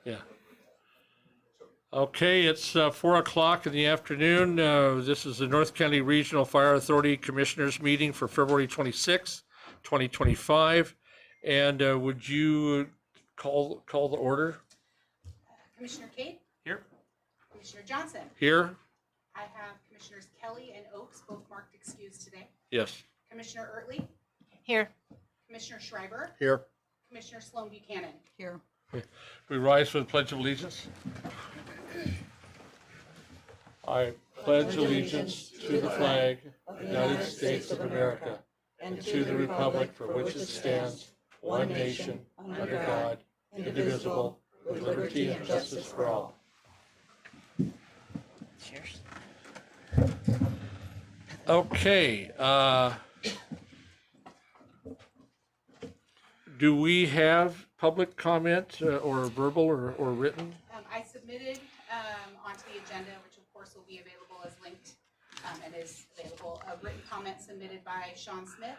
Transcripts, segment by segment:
Yeah. Okay, it's 4 o'clock in the afternoon. This is the North County Regional Fire Authority Commissioners meeting for February 26, 2025. And would you call the order? Commissioner Cade? Here. Commissioner Johnson? Here? I have Commissioners Kelly and Oakes both marked excused today. Yes. Commissioner Ertley? Here. Commissioner Schreiber? Here. Commissioner Sloan Buchanan? Here. We rise for the Pledge of Allegiance. I pledge allegiance to the flag of the United States of America and to the republic for which it stands, one nation, under God, indivisible, with liberty and justice for all. Cheers. Okay. Do we have public comment or verbal or written? I submitted onto the agenda, which of course will be available as linked and is available, a written comment submitted by Sean Smith,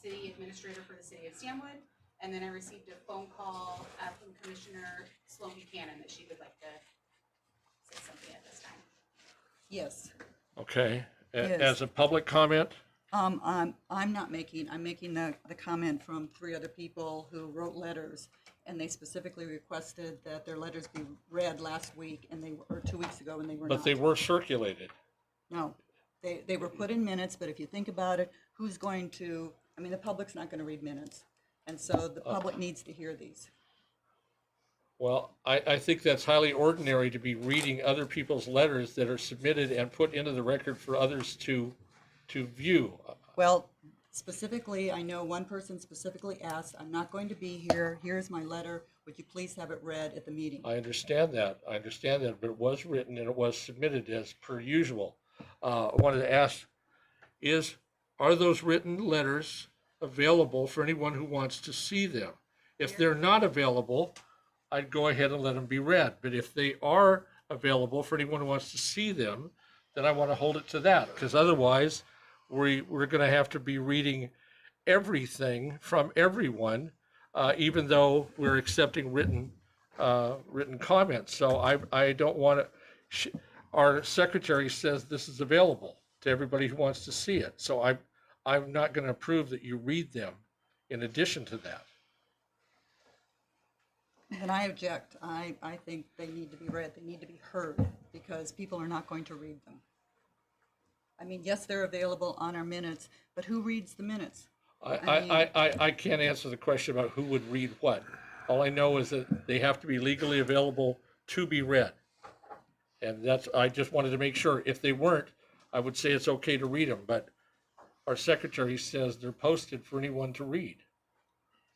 City Administrator for the City of Stanwood. And then I received a phone call from Commissioner Sloan Buchanan that she would like to say something at this time. Yes. Okay. Yes. As a public comment? I'm making the comment from 3 other people who wrote letters, and they specifically requested that their letters be read last week, or 2 weeks ago, and they were not. But they were circulated. No, they were put in minutes, but if you think about it, who's going to, the public's not going to read minutes. And so the public needs to hear these. Well, I think that's highly ordinary to be reading other people's letters that are submitted and put into the record for others to view. Well, specifically, I know one person specifically asked, I'm not going to be here. Here's my letter. Would you please have it read at the meeting? I understand that, but it was written and it was submitted as per usual. I wanted to ask, are those written letters available for anyone who wants to see them? If they're not available, I'd go ahead and let them be read. But if they are available for anyone who wants to see them, then I want to hold it to that, because otherwise we're going to have to be reading everything from everyone, even though we're accepting written comments. So I don't want to. Our secretary says this is available to everybody who wants to see it. So I'm not going to approve that you read them in addition to that. And I object. I think they need to be read. They need to be heard, because people are not going to read them. Yes, they're available on our minutes, but who reads the minutes? I can't answer the question about who would read what. All I know is that they have to be legally available to be read. And I just wanted to make sure. If they weren't, I would say it's okay to read them, but our secretary says they're posted for anyone to read.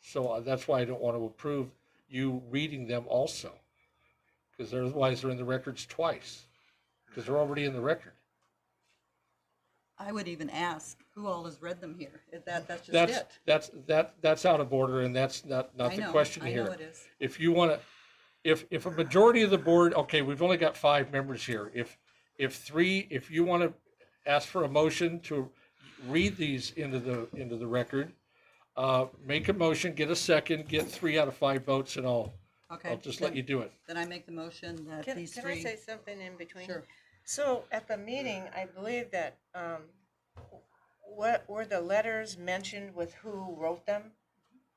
So that's why I don't want to approve you reading them also, because otherwise they're in the records twice, because they're already in the record. I would even ask who all has read them here. That's just it. That's out of order, and that's not the question here. I know it is. If you want to, if a majority of the board, okay, we've only got 5 members here. If you want to ask for a motion to read these into the record, make a motion, get a second, get 3 out of 5 votes, and I'll just let you do it. Then I make the motion that these Can 3. I say something in between? Sure. So at the meeting, I believe that, what were the letters mentioned with who wrote them?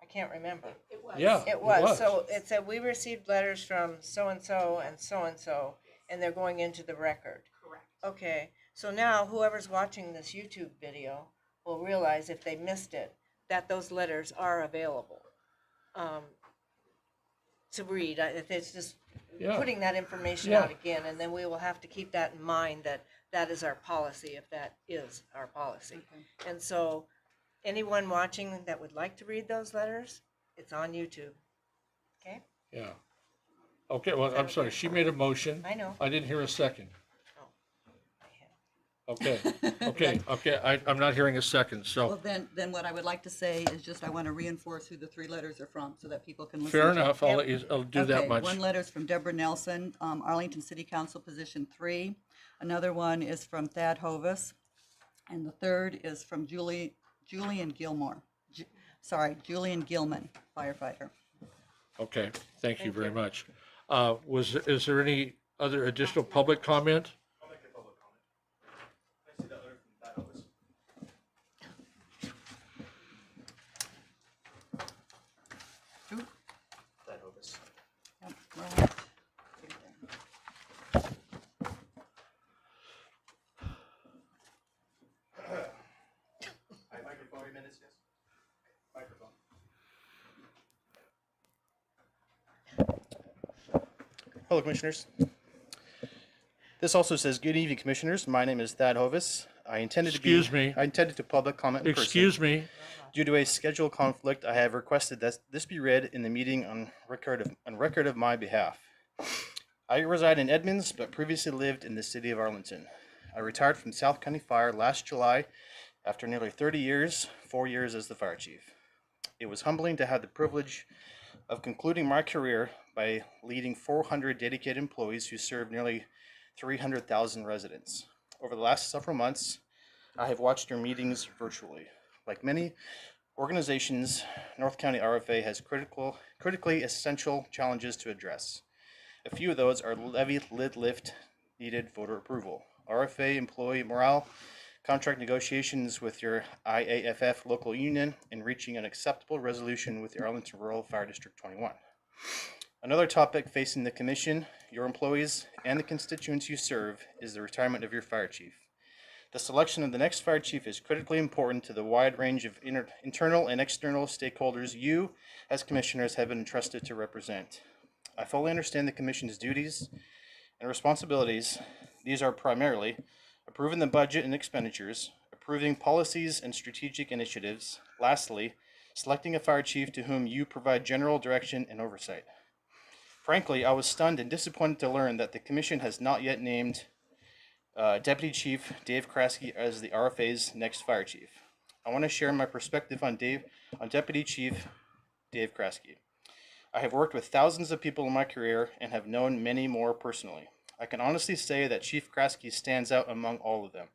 I can't remember. It was. Yeah. It was. So it said, we received letters from so-and-so and so-and-so, and they're going into the record. Correct. Okay, so now whoever's watching this YouTube video will realize, if they missed it, that those letters are available to read. It's just putting that information out again, and then we will have to keep that in mind, that is our policy, if that is our policy. Okay. And so anyone watching that would like to read those letters, it's on YouTube. Okay? Yeah. Okay, well, I'm sorry, she made a motion. I know. I didn't hear a second. Oh, I have. Okay, I'm not hearing a second, so. Well, then what I would like to say is just I want to reinforce who the 3 letters are from so that people can listen. Fair to enough, I'll do that much. One letter is from Deborah Nelson, Arlington City Council, Position 3. Another one is from Thad Hovis. And the third is from Julian Gilman, firefighter. Okay, thank you Thank very you. much. Is there any other additional public comment? I'll make a public comment. I see that letter from that office. Who? That office. Yep, well, Microphone, 8 minutes, yes? Microphone. Hello, Commissioners. This also says, "Good evening, Commissioners. My name is Thad Hovis. I intended to public comment in person. Excuse me, Due to a schedule conflict, I have requested that this be read in the meeting on record of my behalf. I reside in Edmonds, but previously lived in the city of Arlington. I retired from South County Fire last July after nearly 30 years, 4 years as the fire chief. It was humbling to have the privilege of concluding my career by leading 400 dedicated employees who served nearly 300,000 residents. Over the last several months, I have watched your meetings virtually. Like many organizations, North County RFA has critically essential challenges to address. A few of those are levy lid lift needed voter approval, RFA employee morale, contract negotiations with your IAFF local union, and reaching an acceptable resolution with the Arlington Rural Fire District 21. Another topic facing the Commission, your employees, and the constituents you serve is the retirement of your fire chief. The selection of the next fire chief is critically important to the wide range of internal and external stakeholders you, as commissioners, have been entrusted to represent. I fully understand the Commission's duties and responsibilities. These are primarily approving the budget and expenditures, approving policies and strategic initiatives, lastly, selecting a fire chief to whom you provide general direction and oversight. Frankly, I was stunned and disappointed to learn that the Commission has not yet named Deputy Chief Dave Kraske as the RFA's next fire chief. I want to share my perspective on Deputy Chief Dave Kraske. I have worked with thousands of people in my career and have known many more personally. I can honestly say that Chief Kraske stands out among all of them.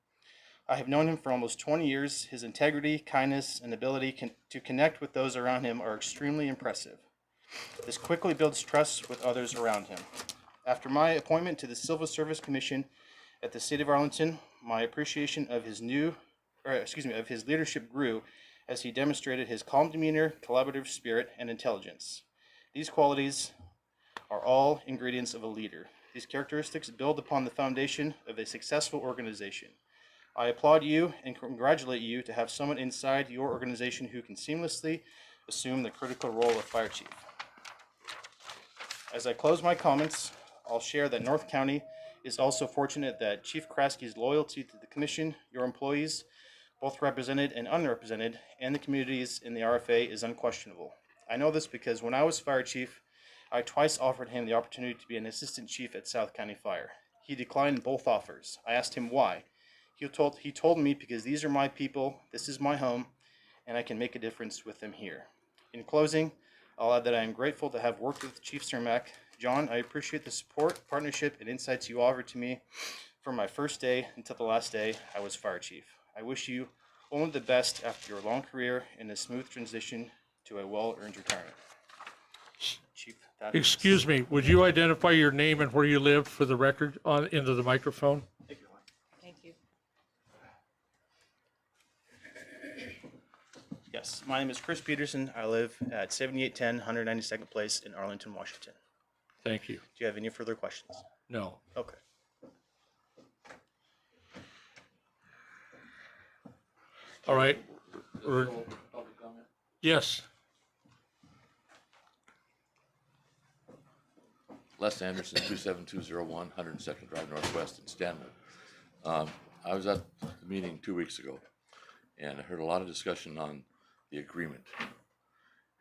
I have known him for almost 20 years. His integrity, kindness, and ability to connect with those around him are extremely impressive. This quickly builds trust with others around him. After my appointment to the Civil Service Commission at the City of Arlington, my appreciation of his leadership grew as he demonstrated his calm demeanor, collaborative spirit, and intelligence. These qualities are all ingredients of a leader. These characteristics build upon the foundation of a successful organization. I applaud you and congratulate you to have someone inside your organization who can seamlessly assume the critical role of fire chief. As I close my comments, I'll share that North County is also fortunate that Chief Kraske's loyalty to the Commission, your employees, both represented and unrepresented, and the communities in the RFA is unquestionable. I know this because when I was fire chief, I twice offered him the opportunity to be an assistant chief at South County Fire. He declined both offers. I asked him why. He told me because these are my people, this is my home, and I can make a difference with them here. In closing, I'll add that I am grateful to have worked with Chief Cermak. John, I appreciate the support, partnership, and insights you offered to me from my first day until the last day I was fire chief. I wish you only the best after your long career and a smooth transition to a well-earned retirement. Chief, excuse me, would you identify your name and where you live for the record into the microphone? Thank you. Thank you. Yes, my name is Chris Peterson. I live at 7810 192nd Place in Arlington, Washington. Thank you. Do you have any further questions? No. Okay. All right. Yes. Les Anderson, 27201, 102nd Drive Northwest in Stanwood. I was at the meeting 2 weeks ago, and I heard a lot of discussion on the agreement.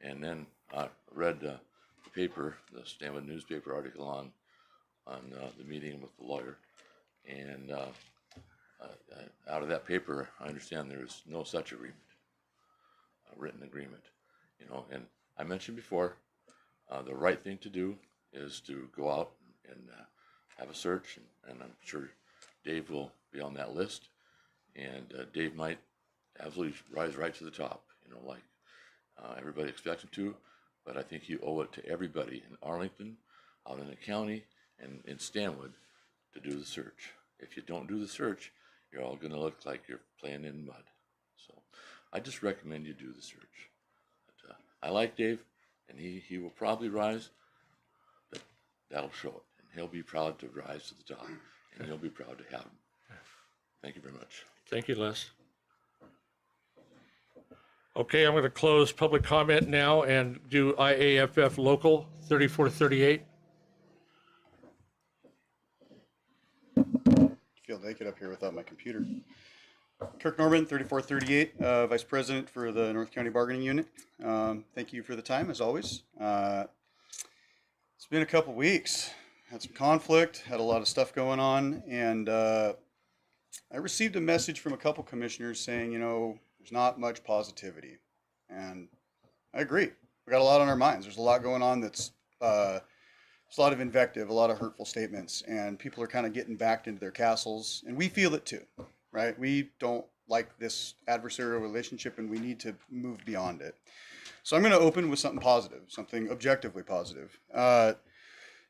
And then I read the paper, the Stanwood newspaper article on the meeting with the lawyer. And out of that paper, I understand there is no such agreement, a written agreement. You know, and I mentioned before, the right thing to do is to go out and have a search, and I'm sure Dave will be on that list, and Dave might absolutely rise right to the top, you know, like everybody expects him to. but I think you owe it to everybody in Arlington, out in the county, and in Stanwood to do the search. If you don't do the search, you're all going to look like you're playing in mud. So I just recommend you do the search. But, I like Dave, and he will probably rise, but that'll show it. And he'll be proud to rise to the top, and you'll be proud to have him. Thank you very much. Thank you, Les. Okay, I'm going to close public comment now and do IAFF Local 3438. Feel naked up here without my computer. Kirk Norman, 3438, Vice President for the North County Bargaining Unit. Thank you for the time, as always. It's been a couple weeks. Had some conflict, had a lot of stuff going on, and I received a message from a couple commissioners saying, you know, there's not much positivity. And I agree. We got a lot on our minds. There's a lot going on that's there's a lot of invective, a lot of hurtful statements, and people are kind of getting backed into their castles, and we feel it too, right? We don't like this adversarial relationship, and we need to move beyond it. So I'm going to open with something positive, something objectively positive.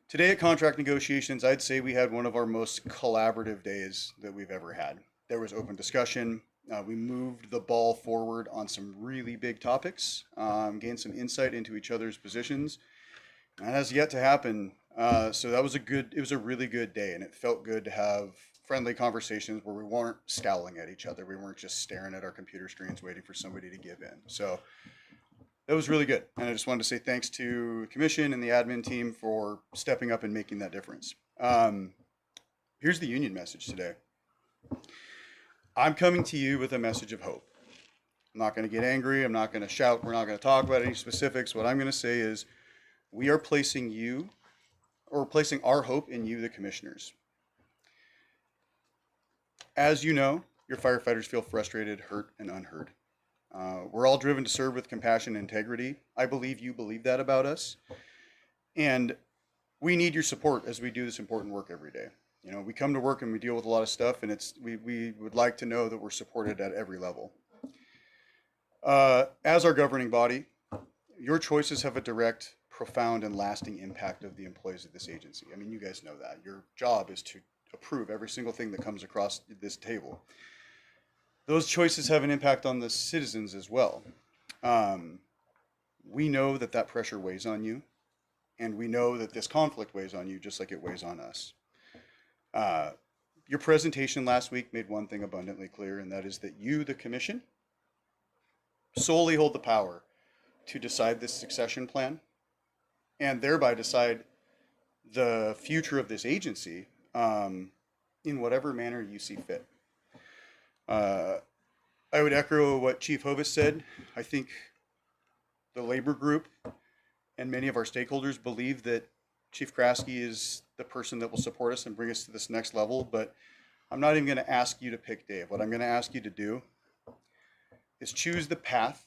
Today at contract negotiations, I'd say we had one of our most collaborative days that we've ever had. There was open discussion. We moved the ball forward on some really big topics, gained some insight into each other's positions. That has yet to happen. So that was it was a really good day, and it felt good to have friendly conversations where we weren't scowling at each other. We weren't just staring at our computer screens waiting for somebody to give in. So that was really good. And I just wanted to say thanks to the commission and the admin team for stepping up and making that difference. Here's the union message today. I'm coming to you with a message of hope. I'm not going to get angry. I'm not going to shout. We're not going to talk about any specifics. What I'm going to say is we are placing our hope in you, the commissioners. As you know, your firefighters feel frustrated, hurt, and unheard. We're all driven to serve with compassion and integrity. I believe you believe that about us. And we need your support as we do this important work every day. You know, we come to work and we deal with a lot of stuff, and we would like to know that we're supported at every level. As our governing body, your choices have a direct, profound, and lasting impact of the employees of this agency. I mean, you guys know that. Your job is to approve every single thing that comes across this table. Those choices have an impact on the citizens as well. We know that that pressure weighs on you, and we know that this conflict weighs on you just like it weighs on us. Your presentation last week made one thing abundantly clear, and that is that you, the commission, solely hold the power to decide this succession plan and thereby decide the future of this agency in whatever manner you see fit. I would echo what Chief Hovis said. I think the labor group and many of our stakeholders believe that Chief Kraske is the person that will support us and bring us to this next level, but I'm not even going to ask you to pick Dave. What I'm going to ask you to do is choose the path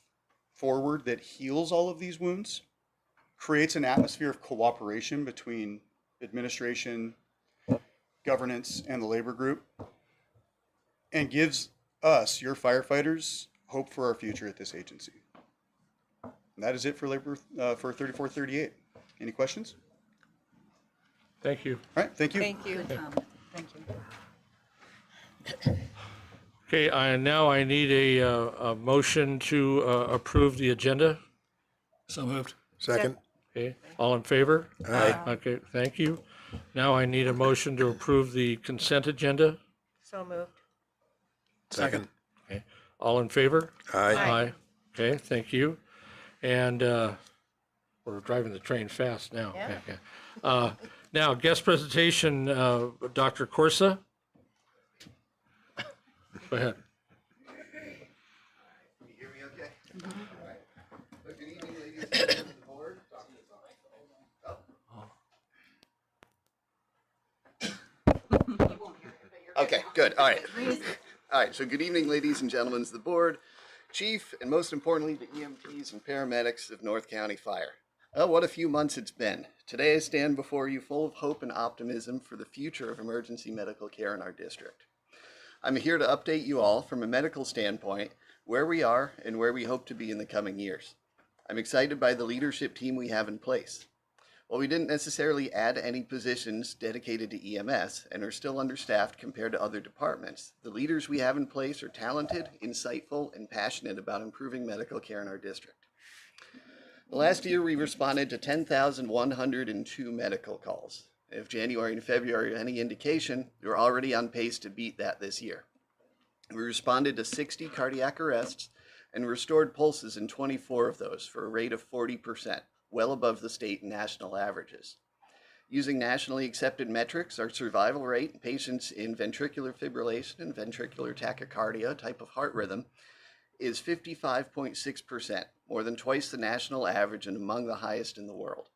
forward that heals all of these wounds, creates an atmosphere of cooperation between administration, governance, and the labor group, and gives us, your firefighters, hope for our future at this agency. And that is it for labor for 3438. Any questions? Thank you. All right, thank you. Thank you. Good comment. Thank you. Okay, now I need a motion to approve the agenda. So moved. Second. Okay, all in favor? Aye. Okay, thank you. Now I need a motion to approve the consent agenda. So moved. Second. Okay, all in favor? Aye. Aye. Okay, thank you. And we're driving the train fast now. Yeah. Okay. Now, guest presentation, Dr. Corsa. Go ahead. Can you hear me okay? All right. Well, good evening, ladies and gentlemen of the board. Okay, good. All right. All right, so good evening, ladies and gentlemen of the board, chief, and most importantly, the EMTs and paramedics of North County Fire. Well, what a few months it's been. Today I stand before you full of hope and optimism for the future of emergency medical care in our district. I'm here to update you all from a medical standpoint where we are and where we hope to be in the coming years. I'm excited by the leadership team we have in place. While we didn't necessarily add any positions dedicated to EMS and are still understaffed compared to other departments, the leaders we have in place are talented, insightful, and passionate about improving medical care in our district. Last year, we responded to 10,102 medical calls. If January and February are any indication, we're already on pace to beat that this year. We responded to 60 cardiac arrests and restored pulses in 24 of those for a rate of 40%, well above the state and national averages. Using nationally accepted metrics, our survival rate in patients in ventricular fibrillation and ventricular tachycardia type of heart rhythm is 55.6%, more than twice the national average and among the highest in the world.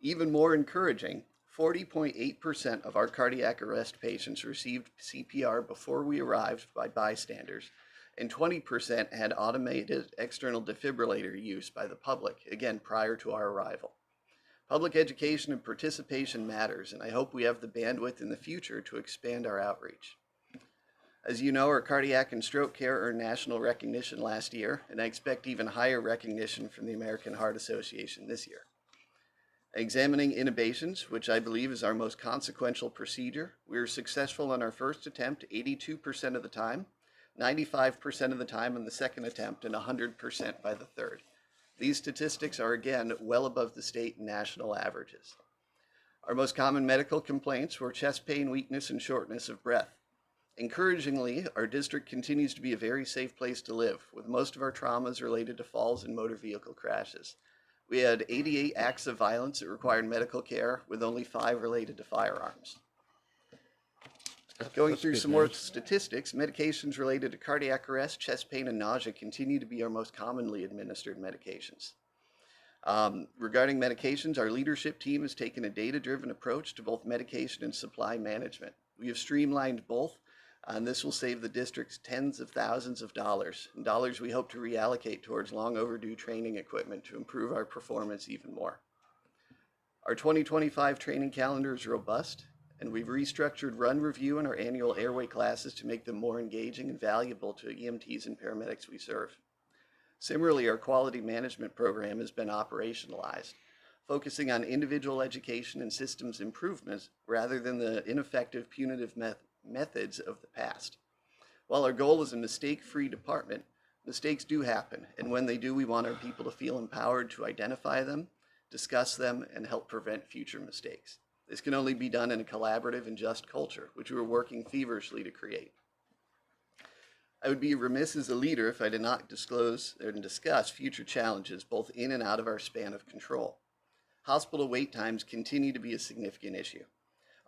Even more encouraging, 40.8% of our cardiac arrest patients received CPR before we arrived by bystanders, and 20% had automated external defibrillator use by the public, again prior to our arrival. Public education and participation matters, and I hope we have the bandwidth in the future to expand our outreach. As you know, our cardiac and stroke care earned national recognition last year, and I expect even higher recognition from the American Heart Association this year. Examining intubations, which I believe is our most consequential procedure, we were successful on our first attempt 82% of the time, 95% of the time on the second attempt, and 100% by the third. These statistics are again well above the state and national averages. Our most common medical complaints were chest pain, weakness, and shortness of breath. Encouragingly, our district continues to be a very safe place to live, with most of our traumas related to falls and motor vehicle crashes. We had 88 acts of violence that required medical care, with only 5 related to firearms. Going through some more statistics, medications related to cardiac arrest, chest pain, and nausea continue to be our most commonly administered medications. Regarding medications, our leadership team has taken a data-driven approach to both medication and supply management. We have streamlined both, and this will save the district tens of thousands of dollars, and dollars we hope to reallocate towards long overdue training equipment to improve our performance even more. Our 2025 training calendar is robust, and we've restructured run review and our annual airway classes to make them more engaging and valuable to EMTs and paramedics we serve. Similarly, our quality management program has been operationalized, focusing on individual education and systems improvements rather than the ineffective punitive methods of the past. While our goal is a mistake-free department, mistakes do happen, and when they do, we want our people to feel empowered to identify them, discuss them, and help prevent future mistakes. This can only be done in a collaborative and just culture, which we're working feverishly to create. I would be remiss as a leader if I did not disclose and discuss future challenges both in and out of our span of control. Hospital wait times continue to be a significant issue.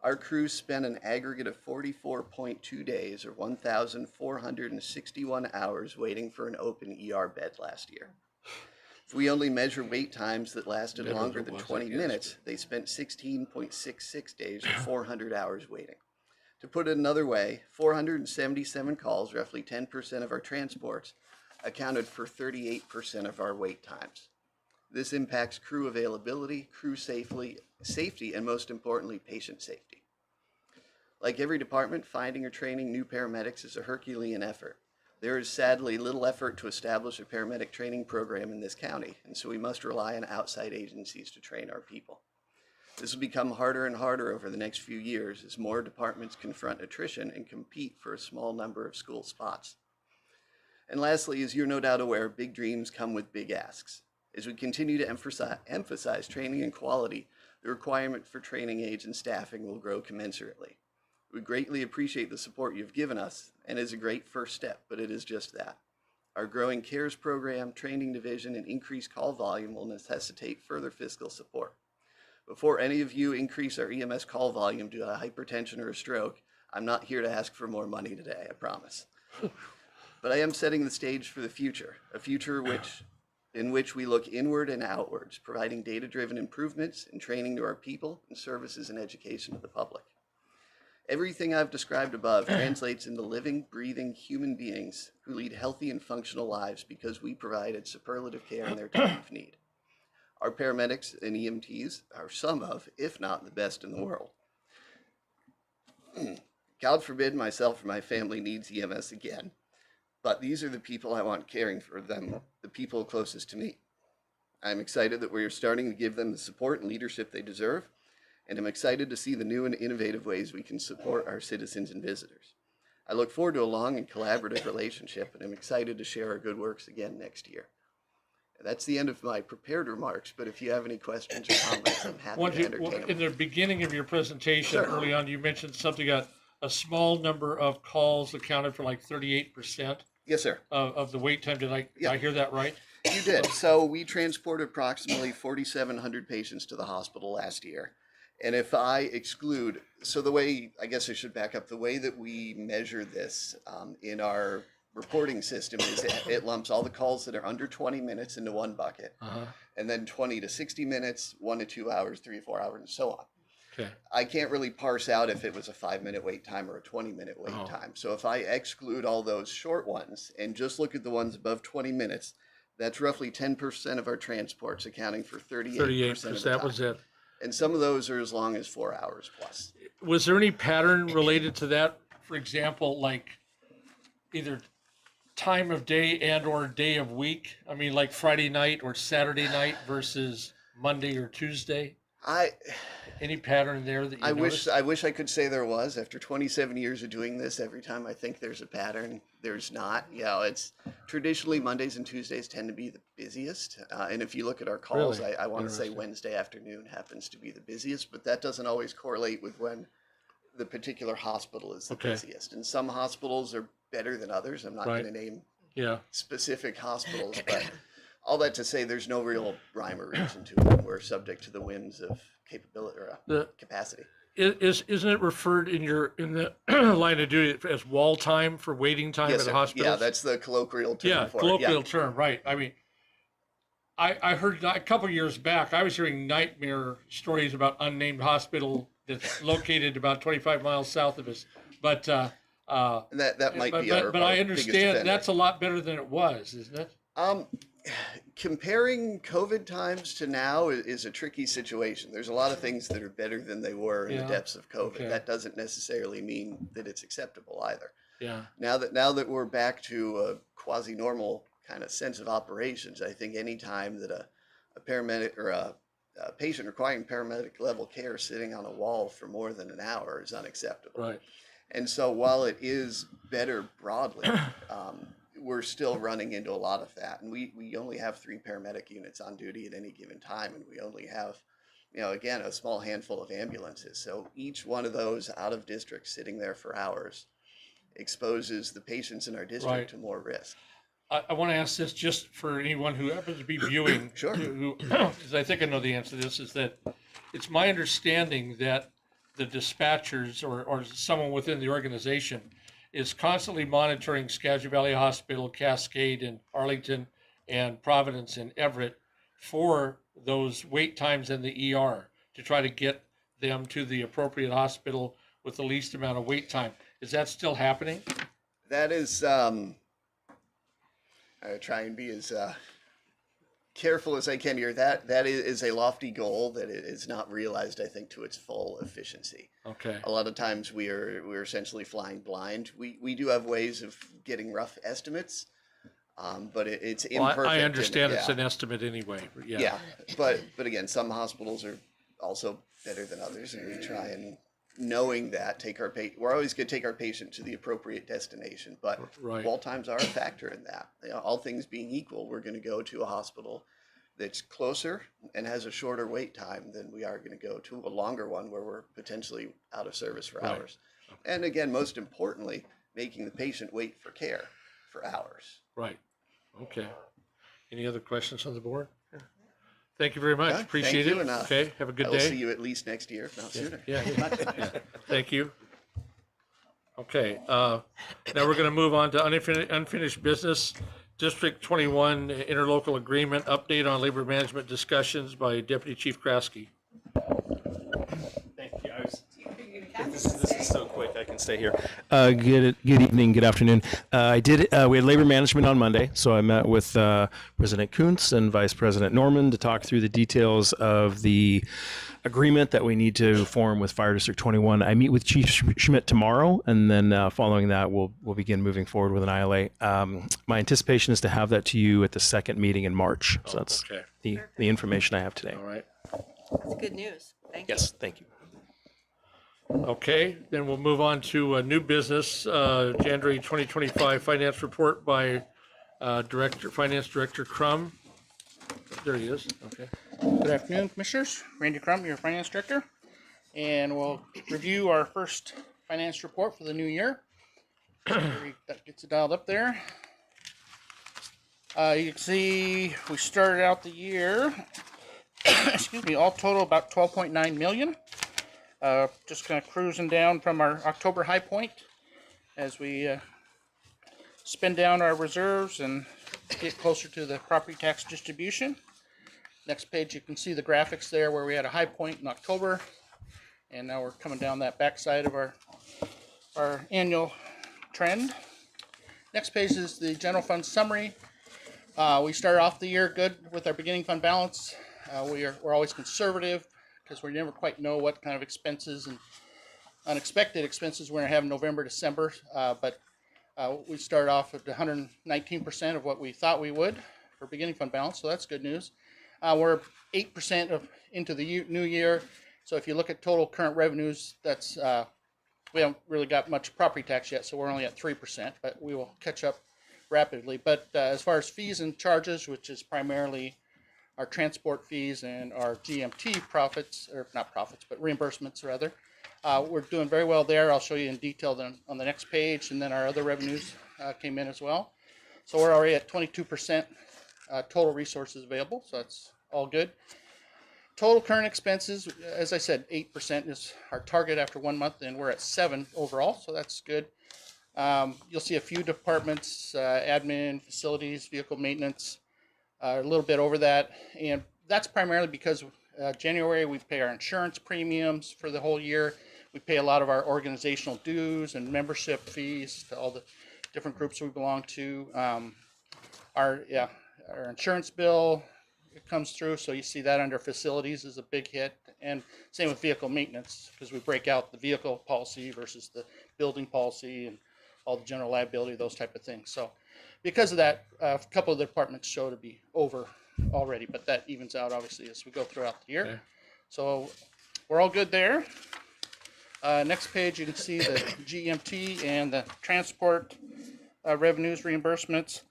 Our crews spent an aggregate of 44.2 days, or 1,461 hours, waiting for an open ER bed last year. If we only measure wait times that lasted longer than 20 minutes, they spent 16.66 days, or 400 hours, waiting. To put it another way, 477 calls, roughly 10% of our transports, accounted for 38% of our wait times. This impacts crew availability, crew safety, and most importantly, patient safety. Like every department, finding or training new paramedics is a Herculean effort. There is sadly little effort to establish a paramedic training program in this county, and so we must rely on outside agencies to train our people. This will become harder and harder over the next few years as more departments confront attrition and compete for a small number of school spots. And lastly, as you're no doubt aware, big dreams come with big asks. As we continue to emphasize training and quality, the requirement for training aides and staffing will grow commensurately. We greatly appreciate the support you've given us, and it is a great first step, but it is just that. Our growing CARES program, training division, and increased call volume will necessitate further fiscal support. Before any of you increase our EMS call volume due to hypertension or a stroke, I'm not here to ask for more money today, I promise. But I am setting the stage for the future, a future in which we look inward and outwards, providing data-driven improvements and training to our people and services and education to the public. Everything I've described above translates into living, breathing human beings who lead healthy and functional lives because we provided superlative care in their time of need. Our paramedics and EMTs are some of, if not the best in the world. God forbid myself or my family needs EMS again, but these are the people I want caring for them, the people closest to me. I'm excited that we're starting to give them the support and leadership they deserve, and I'm excited to see the new and innovative ways we can support our citizens and visitors. I look forward to a long and collaborative relationship, and I'm excited to share our good works again next year. That's the end of my prepared remarks, but if you have any questions or comments, I'm happy to entertain them. In the beginning of your presentation, Sure. early on, you mentioned something about a small number of calls accounted for like 38% Yes, sir. of the wait time. Did I hear that right? You did. So we transported approximately 4,700 patients to the hospital last year. And if I exclude, so the way, I guess I should back up, the way that we measure this in our reporting system is it lumps all the calls that are under 20 minutes into one bucket, and then 20 to 60 minutes, 1 to 2 hours, 3 to 4 hours, and so on. Okay. I can't really parse out if it was a 5-minute wait time or a 20-minute wait time. So if I exclude all those short ones and just look at the ones above 20 minutes, that's roughly 10% of our transports, accounting for 38% of the that time. was it. And some of those are as long as 4 hours plus. Was there any pattern related to that? For example, like either time of day and or day of week? I mean, like Friday night or Saturday night versus Monday or Tuesday? Any pattern there that you noticed? I wish I could say there was. After 27 years of doing this, every time I think there's a pattern, there's not. It's traditionally Mondays and Tuesdays tend to be the busiest. And if you look at our calls, Really? I want to say Interesting. Wednesday afternoon happens to be the busiest, but that doesn't always correlate with when the particular hospital is the busiest. And some hospitals are better than others. I'm not Right. going to name Yeah. specific hospitals, but all that to say, there's no real rhyme or reason to it. We're subject to the whims of capability or capacity. Isn't it referred in the line of duty as wall time for waiting time Yes, at sir. hospitals? Yeah, that's the colloquial term Yeah, for colloquial it. term, right. I mean, I heard a couple years back, I was hearing nightmare stories about unnamed hospital that's located about 25 miles south of us. But That might be but our I biggest understand offender. that's a lot better than it was, isn't it? Comparing COVID times to now is a tricky situation. There's a lot of things that are better than they were in the depths of COVID. Okay. That doesn't necessarily mean that it's acceptable either. Yeah. Now that we're back to a quasi-normal kind of sense of operations, I think any time that a paramedic or a patient requiring paramedic level care sitting on a wall for more than an hour is unacceptable. Right. And so while it is better broadly, we're still running into a lot of that. And we only have 3 paramedic units on duty at any given time. And we only have, again, a small handful of ambulances. So each one of those out of district sitting there for hours exposes the patients in our district Right. to more risk. I want to ask this just for anyone who happens to be viewing. Sure. Because I think I know the answer to this, is that it's my understanding that the dispatchers or someone within the organization is constantly monitoring Skagit Valley Hospital, Cascade, and Arlington, and Providence, and Everett for those wait times in the ER to try to get them to the appropriate hospital with the least amount of wait time. Is that still happening? That is, I try and be as careful as I can here. That is a lofty goal that is not realized, I think, to its full efficiency. Okay. A lot of times we're essentially flying blind. We do have ways of getting rough estimates, but it's imperfect. Well, I and- understand it's yeah. an estimate anyway. But yeah. Yeah, but again, some hospitals are also better than others, and we try and, knowing that, we're always going to take our patient to the appropriate destination, but Right. wall times are a factor in that. All things being equal, we're going to go to a hospital that's closer and has a shorter wait time than we are going to go to a longer one where we're potentially out of service for Right. hours. And again, most importantly, making the patient wait for care for hours. Right. Okay. Any other questions on the board? Thank you very much. Okay, Appreciate thank you, it. and, Okay. Have a good I will see day. you at least next year, if not sooner. Yeah. Yeah. Thank you. Okay. Now we're going to move on to unfinished business. District 21 interlocal agreement update on labor management discussions by Deputy Chief Kraske. Thank you. This is so quick. I can stay here. Good evening, good afternoon. We had labor management on Monday, so I met with President Kuntz and Vice President Norman to talk through the details of the agreement that we need to form with Fire District 21. I meet with Chief Schmidt tomorrow, and then following that, we'll begin moving forward with an ILA. My anticipation is to have that to you at the second meeting in March. So that's okay. the information I have today. All right. That's good news. Thank you. Yes, thank you. Okay, then we'll move on to new business, January 2025 finance report by Finance Director Crum. There he is. Okay. Good afternoon, Commissioners. Randy Crum, your Finance Director. And we'll review our first finance report for the new year. That gets it dialed up there. You can see we started out the year, excuse me, all total about 12.9 million. Just kind of cruising down from our October high point as we spend down our reserves and get closer to the property tax distribution. Next page, you can see the graphics there where we had a high point in October, and now we're coming down that backside of our annual trend. Next page is the general fund summary. We started off the year good with our beginning fund balance. We're always conservative because we never quite know what kind of expenses and unexpected expenses we're going to have in November, December. But we started off at 119% of what we thought we would for beginning fund balance, so that's good news. We're 8% into the new year, so if you look at total current revenues, that's we haven't really got much property tax yet, so we're only at 3%, but we will catch up rapidly. But as far as fees and charges, which is primarily our transport fees and our GMT profits, or not profits, but reimbursements rather, we're doing very well there. I'll show you in detail then on the next page, and then our other revenues came in as well. So we're already at 22% total resources available, so that's all good. Total current expenses, as I said, 8% is our target after 1 month, and we're at 7 overall, so that's good. You'll see a few departments, admin, facilities, vehicle maintenance, a little bit over that, and that's primarily because January we pay our insurance premiums for the whole year. We pay a lot of our organizational dues and membership fees to all the different groups we belong to. Our insurance bill, it comes through, so you see that under facilities is a big hit, and same with vehicle maintenance because we break out the vehicle policy versus the building policy and all the general liability, those type of things. So because of that, a couple of the departments show to be over already, but that evens out obviously as we go throughout the year. Okay. So we're all good there. Next page, you can see the GMT and the transport revenues, reimbursements.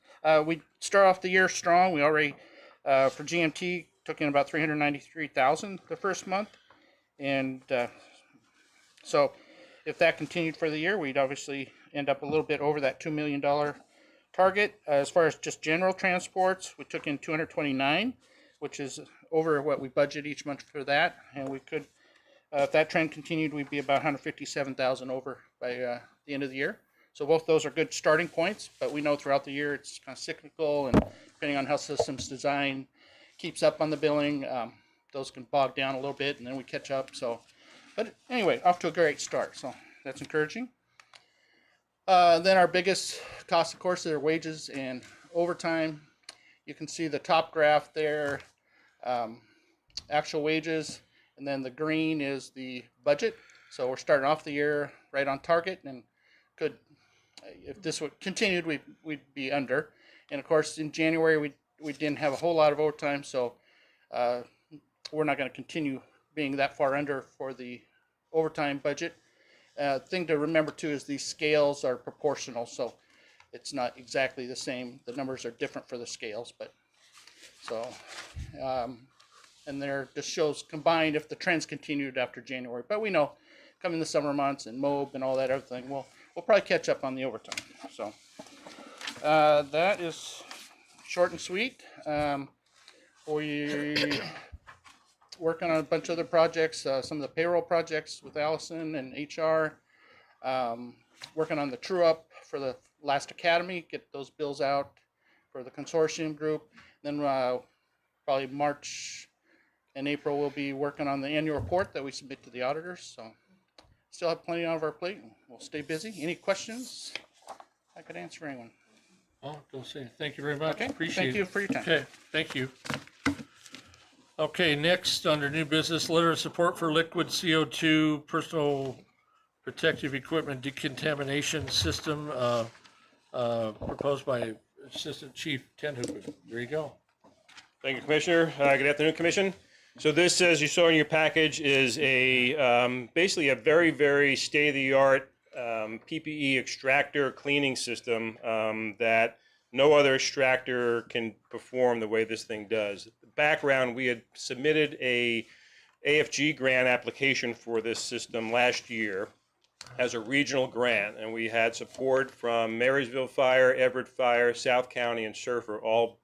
We start off the year strong. We already, for GMT, took in about $393,000 the first month. And so if that continued for the year, we'd obviously end up a little bit over that $2 million target. As far as just general transports, we took in $229,000, which is over what we budget each month for that. And we could, if that trend continued, we'd be about $157,000 over by the end of the year. So both those are good starting points, but we know throughout the year it's kind of cyclical, and depending on how systems design keeps up on the billing, those can bog down a little bit, and then we catch up. So, but anyway, off to a great start. So that's encouraging. Then our biggest cost, of course, are wages and overtime. You can see the top graph there, actual wages, and then the green is the budget. So we're starting off the year right on target, and could, if this would continued, we'd be under. And of course, in January we didn't have a whole lot of overtime, so we're not going to continue being that far under for the overtime budget. Thing to remember too is these scales are proportional, so it's not exactly the same. The numbers are different for the scales, but so and there just shows combined if the trends continued after January. But we know coming the summer months and MOB and all that other thing, we'll probably catch up on the overtime. So that is short and sweet. We working on a bunch of other projects, some of the payroll projects with Allison and HR. Working on the true up for the last academy, get those bills out for the consortium group. Then probably March and April we'll be working on the annual report that we submit to the auditors. So still have plenty on our plate. We'll stay busy. Any questions? I could answer anyone. Oh, don't say. Thank you very much. Okay, Appreciate it. thank you for your time. Okay, thank you. Okay, next, under new business, letter of support for liquid CO2 personal protective equipment decontamination system, proposed by Assistant Chief Tenhupen. There you go. Thank you, Commissioner. Good afternoon, Commission. So this, as you saw in your package, is a basically a very, very state-of-the-art PPE extractor cleaning system that no other extractor can perform the way this thing does. Background, we had submitted a AFG grant application for this system last year as a regional grant, and we had support from Marysville Fire, Everett Fire, South County, and Surfer, all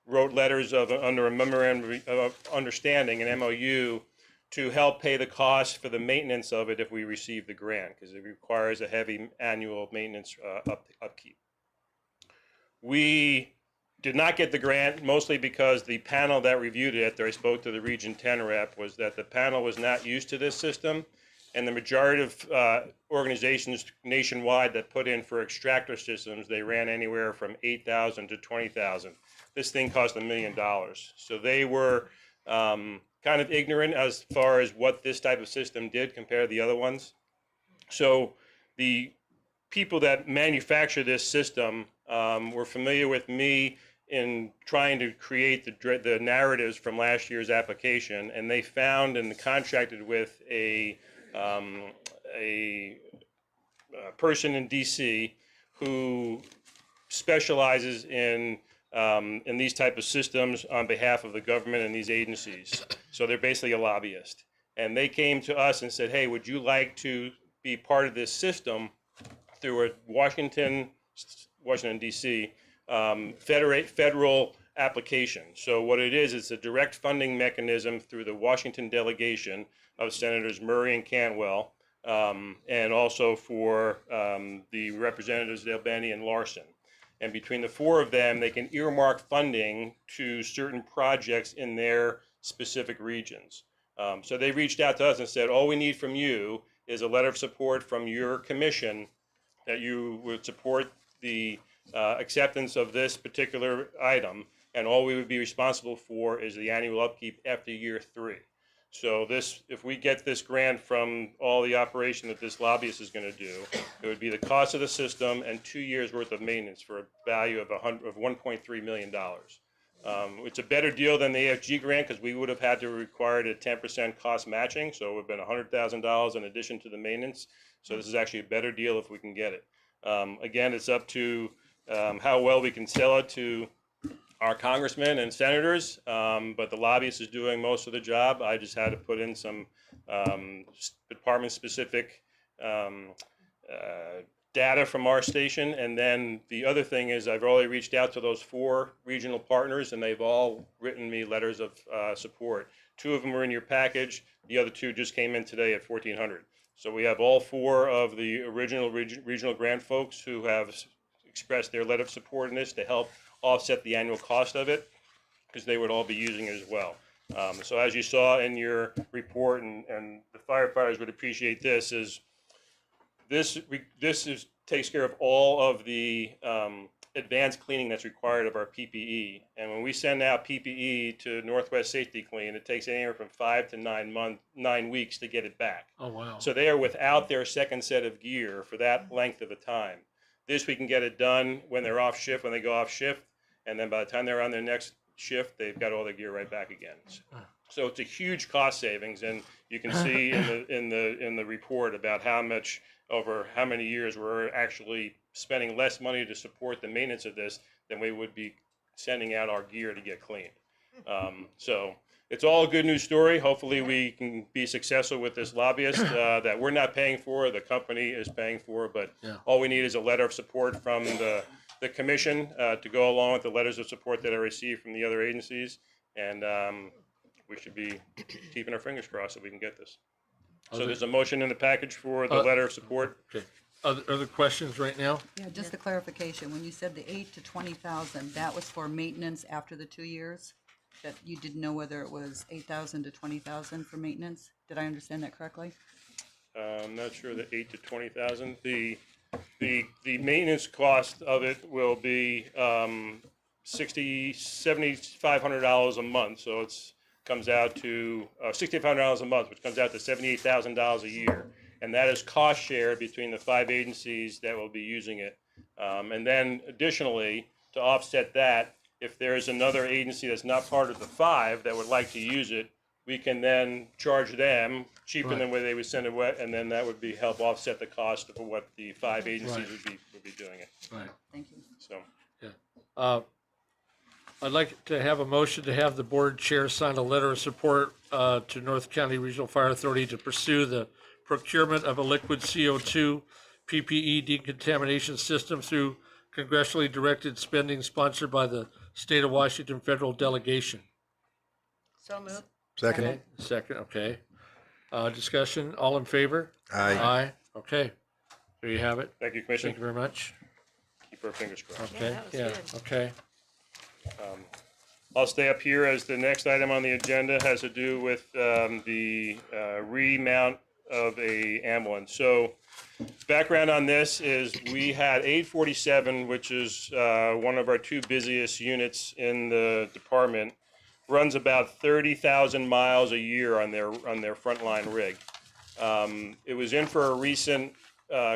wrote letters of under a memorandum of understanding, an MOU, to help pay the cost for the maintenance of it if we receive the grant, because it requires a heavy annual maintenance upkeep. We did not get the grant, mostly because the panel that reviewed it, after I spoke to the Region 10 rep, was that the panel was not used to this system, and the majority of organizations nationwide that put in for extractor systems, they ran anywhere from $8,000 to $20,000. This thing cost $1 million. So they were kind of ignorant as far as what this type of system did compared to the other ones. So the people that manufacture this system were familiar with me in trying to create the narratives from last year's application, and they found and contracted with a person in DC who specializes in these type of systems on behalf of the government and these agencies. So they're basically a lobbyist. And they came to us and said, hey, would you like to be part of this system through a Washington, DC, federal application? So what it is, it's a direct funding mechanism through the Washington delegation of Senators Murray and Cantwell, and also for the Representatives Delbeni and Larson. And between the four of them, they can earmark funding to certain projects in their specific regions. So they reached out to us and said, all we need from you is a letter of support from your commission that you would support the acceptance of this particular item, and all we would be responsible for is the annual upkeep after year 3. So this, if we get this grant from all the operation that this lobbyist is going to do, it would be the cost of the system and 2 years worth of maintenance for a value of $1.3 million. It's a better deal than the AFG grant because we would have had to require a 10% cost matching, so it would have been $100,000 in addition to the maintenance. So this is actually a better deal if we can get it. Again, it's up to how well we can sell it to our congressmen and senators, but the lobbyist is doing most of the job. I just had to put in some department-specific data from our station, and then the other thing is I've already reached out to those 4 regional partners, and they've all written me letters of support. 2 of them were in your package. The other 2 just came in today at 1400. So we have all 4 of the original regional grant folks who have expressed their letter of support in this to help offset the annual cost of it, because they would all be using it as well. So as you saw in your report, and the firefighters would appreciate this, is this takes care of all of the advanced cleaning that's required of our PPE. And when we send out PPE to Northwest Safety Clean, it takes anywhere from 5 to 9 weeks to get it back. Oh, wow. So they are without their second set of gear for that length of a time. This, we can get it done when they're off shift, when they go off shift, and then by the time they're on their next shift, they've got all their gear right back again. So it's a huge cost savings, and you can see in the report about how much, over how many years, we're actually spending less money to support the maintenance of this than we would be sending out our gear to get cleaned. So it's all a good news story. Hopefully we can be successful with this lobbyist that we're not paying for, the company is paying for, but all we need is a letter of support from the commission to go along with the letters of support that I received from the other agencies, and we should be keeping our fingers crossed that we can get this. So there's a motion in the package for the letter of support. Okay. Other questions right now? Yeah, just a clarification, when you said the 8 to 20,000, that was for maintenance after the 2 years? That you didn't know whether it was 8,000 to 20,000 for maintenance? Did I understand that correctly? I'm not sure the 8 to 20,000. The maintenance cost of it will be $7,500 a month. So it's comes out to $6,500 a month, which comes out to $78,000 a year, and that is cost shared between the 5 agencies that will be using it. And then additionally, to offset that, if there is another agency that's not part of the 5 that would like to use it, we can then charge them cheaper Right. than where they would send it wet, and then that would be help offset the cost of what the 5 agencies Right. would be doing it. Right. Thank you. So I'd like to have a motion to have the board chair sign a letter of support to North County Regional Fire Authority to pursue the procurement of a liquid CO2 PPE decontamination system through congressionally directed spending sponsored by the State of Washington federal delegation. So moved. Second. Okay, second, okay. Discussion, all in favor? Aye. Aye, okay. There you have it. thank you, Thank Commissioner. you very much. Keep our fingers crossed. Okay, that was yeah, good. okay. I'll stay up here as the next item on the agenda has to do with the remount of a ambulance. So background on this is we had 847, which is one of our 2 busiest units in the department, runs about 30,000 miles a year on their frontline rig. It was in for a recent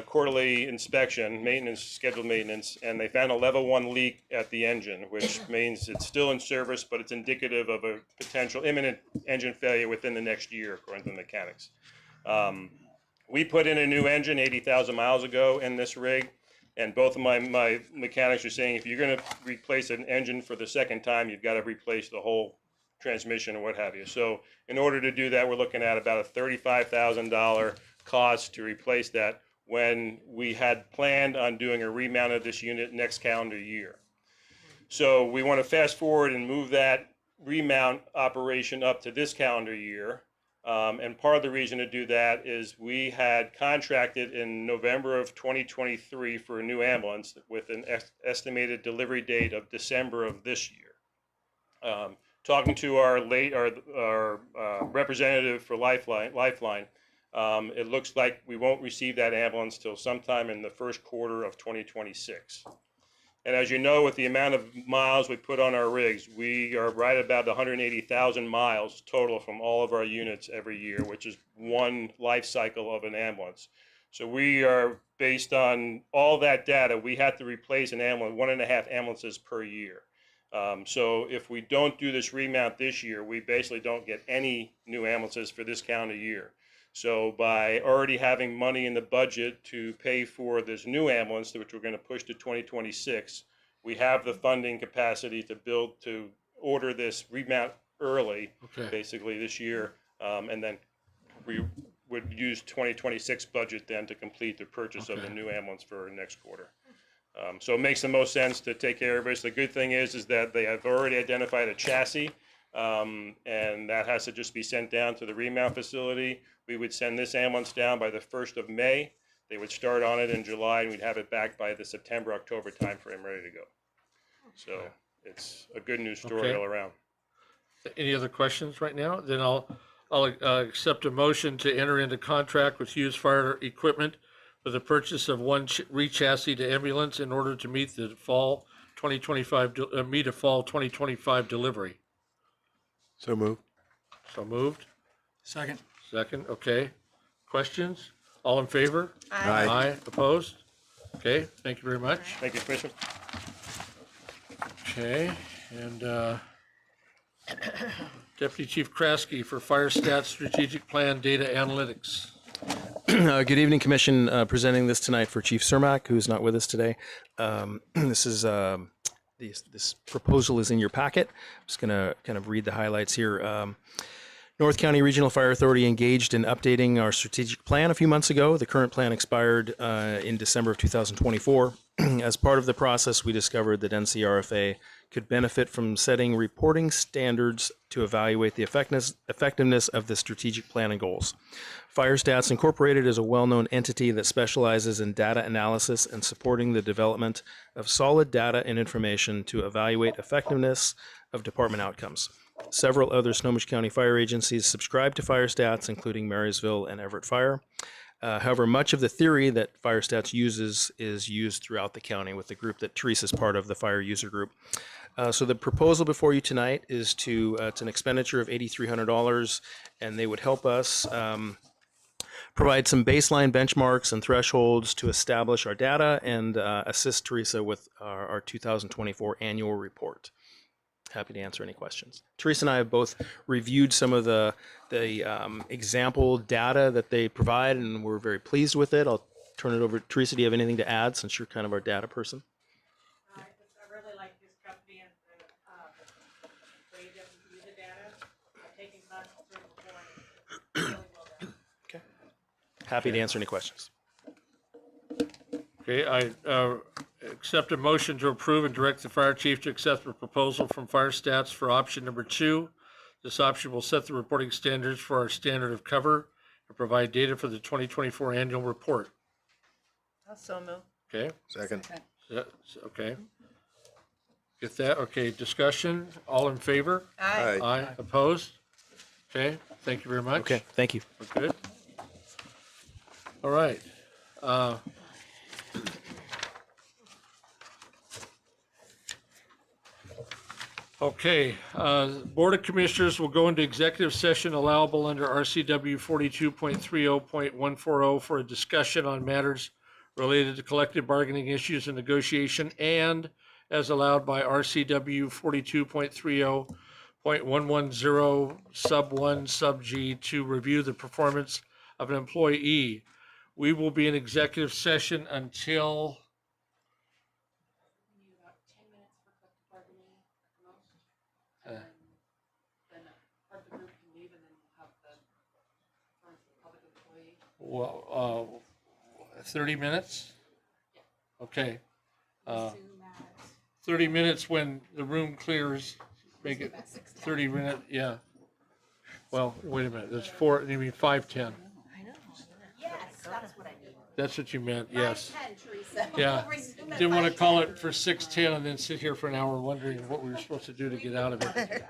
quarterly inspection, scheduled maintenance, and they found a level 1 leak at the engine, which means it's still in service, but it's indicative of a potential imminent engine failure within the next year, according to the mechanics. We put in a new engine 80,000 miles ago in this rig, and both of my mechanics are saying if you're going to replace an engine for the second time, you've got to replace the whole transmission and what have you. So in order to do that, we're looking at about a $35,000 cost to replace that, when we had planned on doing a remount of this unit next calendar year. So we want to fast forward and move that remount operation up to this calendar year. And part of the reason to do that is we had contracted in November of 2023 for a new ambulance with an estimated delivery date of December of this year. Talking to our representative for Lifeline, it looks like we won't receive that ambulance till sometime in the first quarter of 2026. And as you know, with the amount of miles we put on our rigs, we are right about 180,000 miles total from all of our units every year, which is one life cycle of an ambulance. So we are, based on all that data, we have to replace an ambulance, 1.5 ambulances per year. So if we don't do this remount this year, we basically don't get any new ambulances for this calendar year. So by already having money in the budget to pay for this new ambulance, which we're going to push to 2026, we have the funding capacity to order this remount early, basically this year, and then we would use 2026 budget then to complete the purchase of the new ambulance for next quarter. So it makes the most sense to take care of this. The good thing is that they have already identified a chassis, and that has to just be sent down to the remount facility. We would send this ambulance down by the 1st of May. They would start on it in July, and we'd have it back by the September, October timeframe ready to go. So it's a good news story all around. Any other questions right now? Then I'll accept a motion to enter into contract with Hughes Fire Equipment for the purchase of one re-chassis to ambulance in order to meet the fall 2025 delivery. So moved. So moved. Second. Second, okay. Questions? All in favor? Aye. Aye. Opposed? Okay, thank you very much. Thank you, Commissioner. Okay, and Deputy Chief Kraske for Fire Stats Strategic Plan Data Analytics. Good evening, Commission. Presenting this tonight for Chief Cermak, who is not with us today. This proposal is in your packet. I'm just going to kind of read the highlights here. North County Regional Fire Authority engaged in updating our strategic plan a few months ago. The current plan expired in December of 2024. As part of the process, we discovered that NCRFA could benefit from setting reporting standards to evaluate the effectiveness of the strategic plan and goals. Fire Stats Incorporated is a well-known entity that specializes in data analysis and supporting the development of solid data and information to evaluate effectiveness of department outcomes. Several other Snohomish County fire agencies subscribe to Fire Stats, including Marysville and Everett Fire. However, much of the theory that Fire Stats uses is used throughout the county with the group that Teresa's part of, the Fire User Group. So the proposal before you tonight is it's an expenditure of $8,300, and they would help us provide some baseline benchmarks and thresholds to establish our data and assist Teresa with our 2024 annual report. Happy to answer any questions. Teresa and I have both reviewed some of the example data that they provide, and we're very pleased with it. I'll turn it over. Teresa, do you have anything to add since you're kind of our data person? I really like this company and the way that we do the data. I've taken classes through it before and it's really well done. Okay. Happy to answer any questions. Okay, I accept a motion to approve and direct the fire chief to accept a proposal from Fire Stats for option number 2. This option will set the reporting standards for our standard of cover and provide data for the 2024 annual report. So move. Okay, Second. okay. Get that? Okay, discussion, all in favor? Aye. Aye, opposed? Okay, thank you very much. Okay, thank you. We're good. All right. Okay, Board of Commissioners will go into executive session allowable under RCW 42.30.140 for a discussion on matters related to collective bargaining issues and negotiation, and as allowed by RCW 42.30.110 sub 1 sub G to review the performance of an employee. We will be in executive session until We need about 10 minutes for collective bargaining at the most. And then part of the group can leave and then we'll have the public employee. 30 minutes? Okay. Zoom at 30 minutes when the room clears, make it 30 minutes, yeah. Well, wait a minute, there's 4, you mean 5:10. yes, that's what I mean. That's what you meant, yes. 5:10, Teresa. Yeah. We'll resume at Didn't want to call 5:10. it for 6:10 and then sit here for an hour wondering what we were supposed to do to get out of it.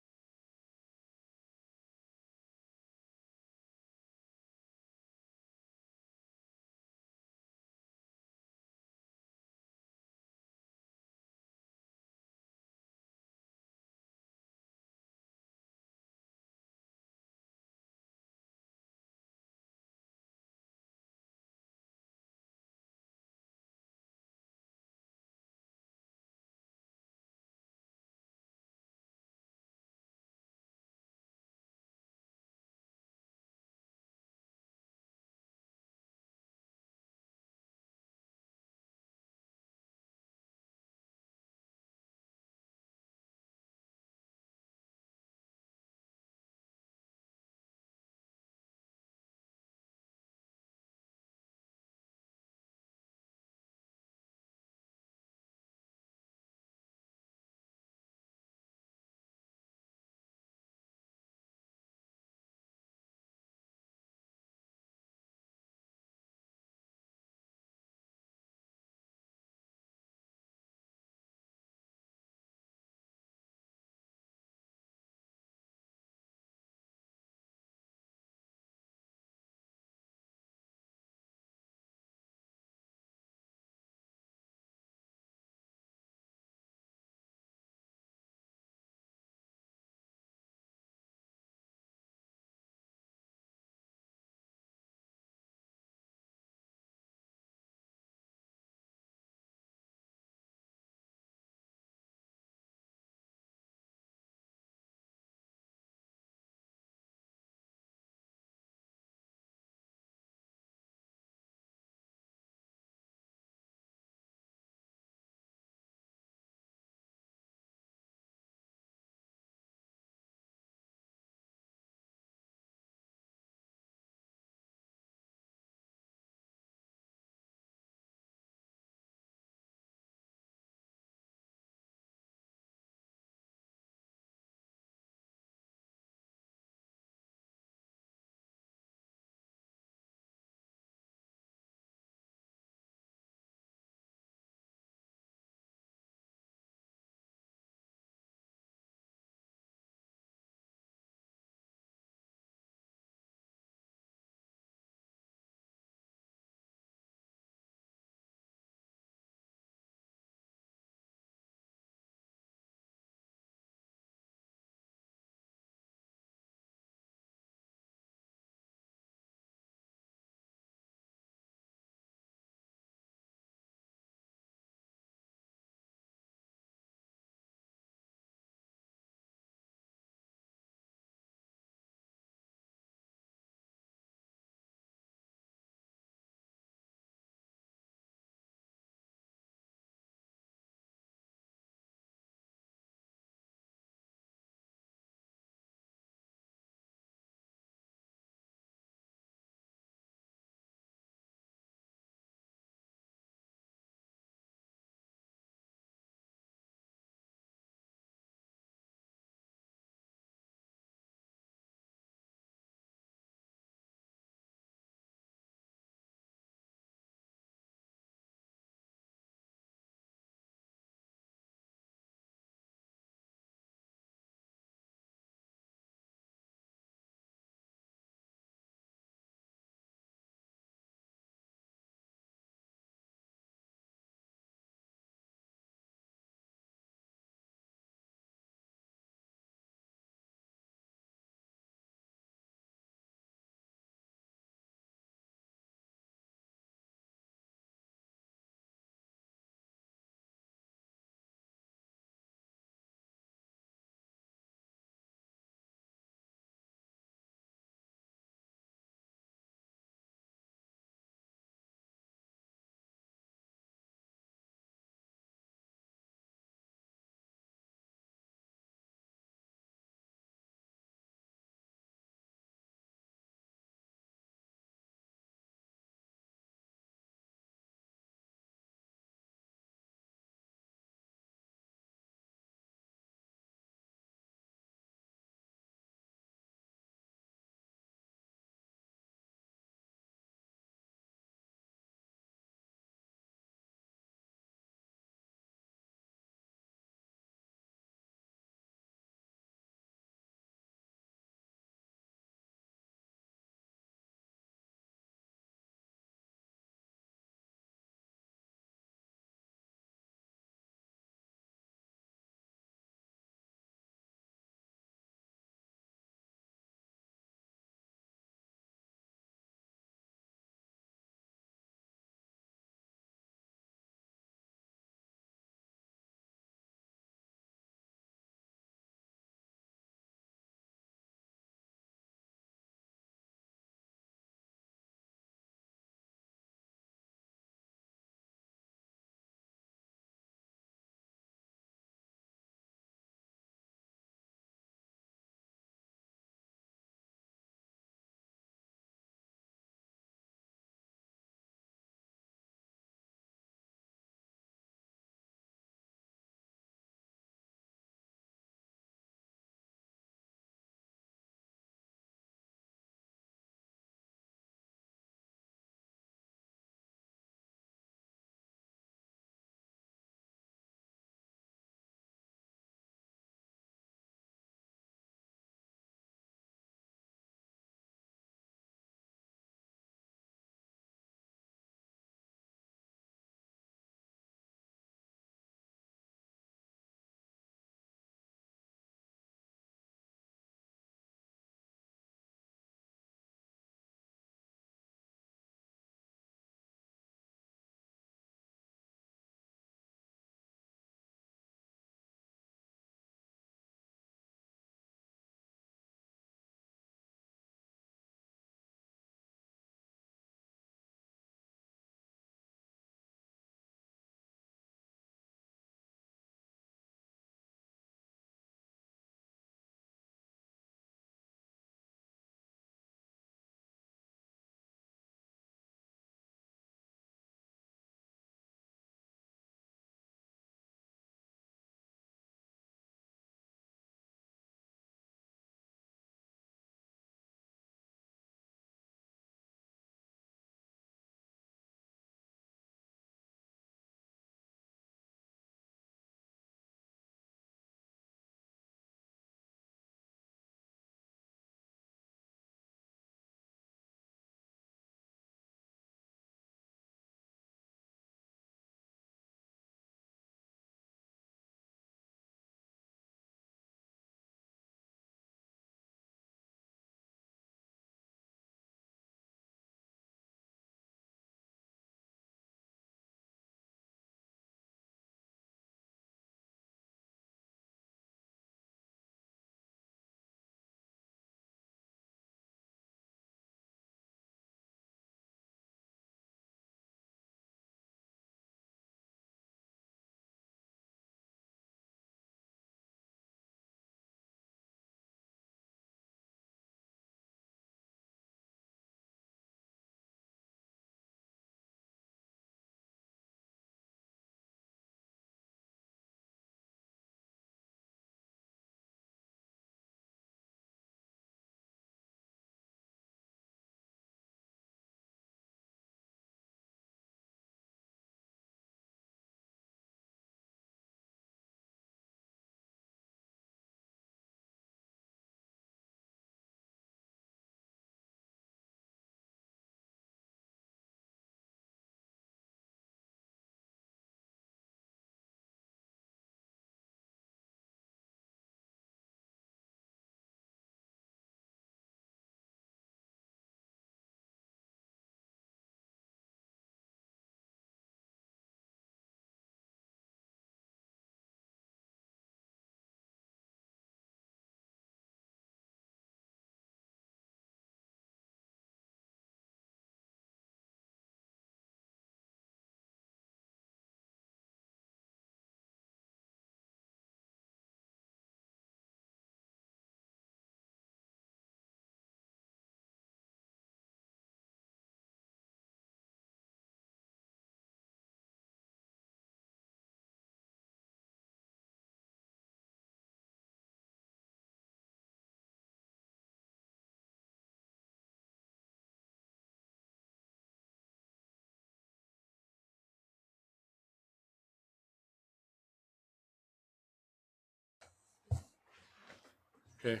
Okay.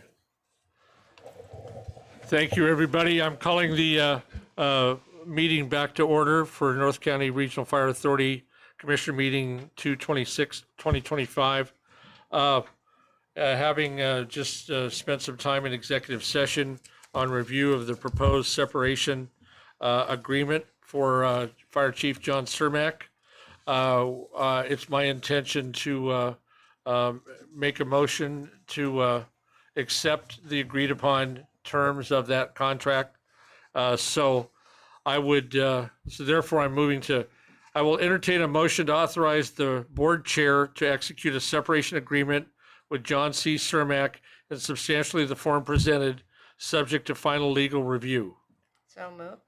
Thank you, everybody. I'm calling the meeting back to order for North County Regional Fire Authority Commissioner Meeting 2/26/2025. Having just spent some time in executive session on review of the proposed separation agreement for Fire Chief John Cermak, it's my intention to make a motion to accept the agreed upon terms of that contract. So I would, so therefore I'm moving to, I will entertain a motion to authorize the board chair to execute a separation agreement with John C. Cermak in substantially the form presented, subject to final legal review. So moved.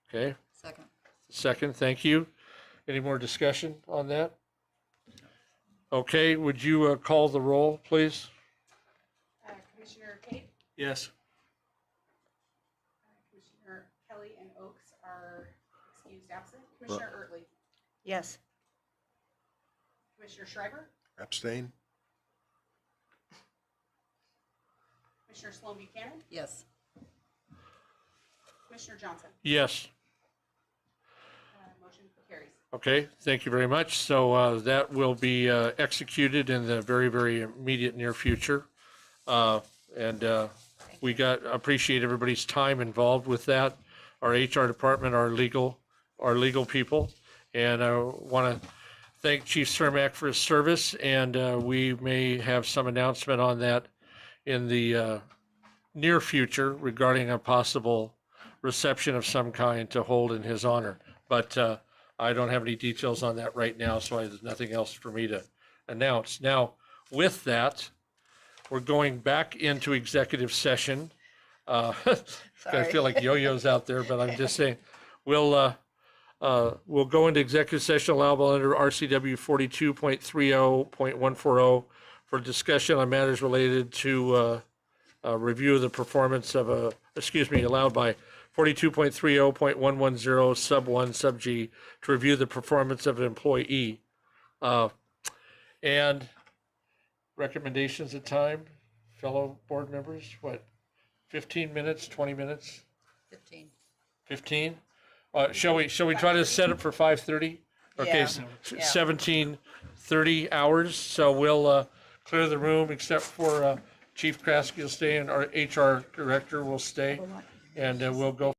Okay, Second. second, thank you. Any more discussion on that? Okay, would you call the roll, please? Commissioner Cate, Yes. Commissioner Kelly and Oakes are excused absent. Commissioner Ertley, Yes. Commissioner Schreiber, Abstain? Commissioner Sloan Buchanan, Yes. Commissioner Johnson. Yes. Motion carries. Okay, thank you very much. So that will be executed in the very, very immediate near future. And we appreciate everybody's time involved with that. Our HR department, our legal people. And I want to thank Chief Cermak for his service, and we may have some announcement on that in the near future regarding a possible reception of some kind to hold in his honor. But I don't have any details on that right now, so there's nothing else for me to announce. Now, with that, we're going back into executive session. I feel like yo-yos out there, but I'm just saying, we'll go into executive session allowable under RCW 42.30.140 for discussion on matters related to review of the performance of allowed by 42.30.110 sub 1 sub G to review the performance of an employee. And recommendations of time, fellow board members, what, 15 minutes, 20 minutes? 15. 15? Shall we try to set it for 5:30? Okay, Yeah. so Yeah. 17:30 hours, so we'll clear the room except for Chief Kraske will stay and our HR director will stay, and we'll go